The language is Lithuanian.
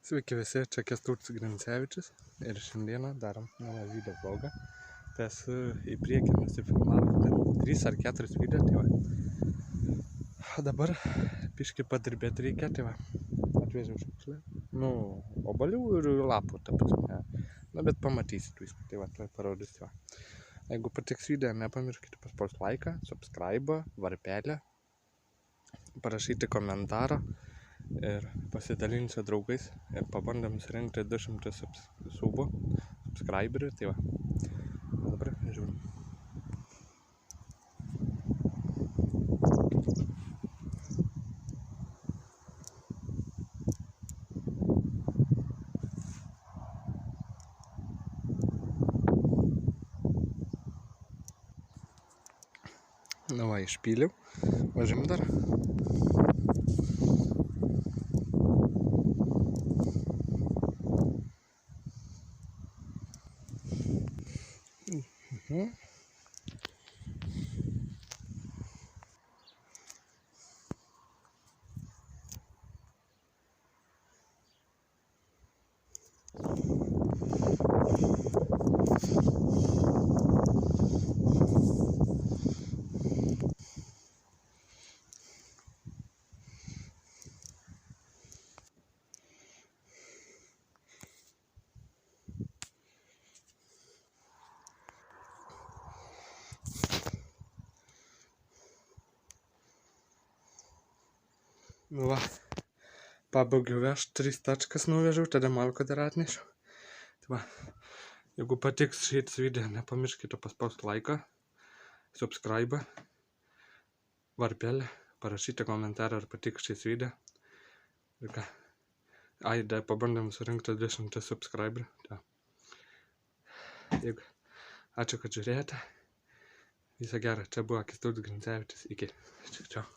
Sveiki visi, čia Kęstutis Grincevičius ir šiandieną darom naują video vlogą. Tai esu į priekį nusifilmavęs 3 ar 4 video, tai va. O dabar biškį padirbėti reikia, tai va. Atvežiau šiukšlę. Nu, obalių ir lapų, ta prasme. Na, bet pamatysit viską, tai va, tuoj parodysiu. Jeigu patiks video, nepamirškite paspausti laiką, subscribe, varpelę, parašyti komentarą. Ir pasidalinti su draugais ir pabandėm surinkti 200 subscriberių, tai va. Dabar žiūrim. Nu va, išpyliau, važiam dar. Nu va, pabaigiau vežti 3 tačkas nuvežiau, tada malko dar atnešiau. Tai va, jeigu patiks šitas video, nepamirškite paspausti laiką, subscribe, varpelę, parašyti komentarą, ar patiks šis video. Ir ką, dar pabandėm surinkti 200 subscriberių. Tai. Ačiū, kad žiūrėjote. Viso gero, čia buvo Kęstutis Grincevičius, iki. Čiau.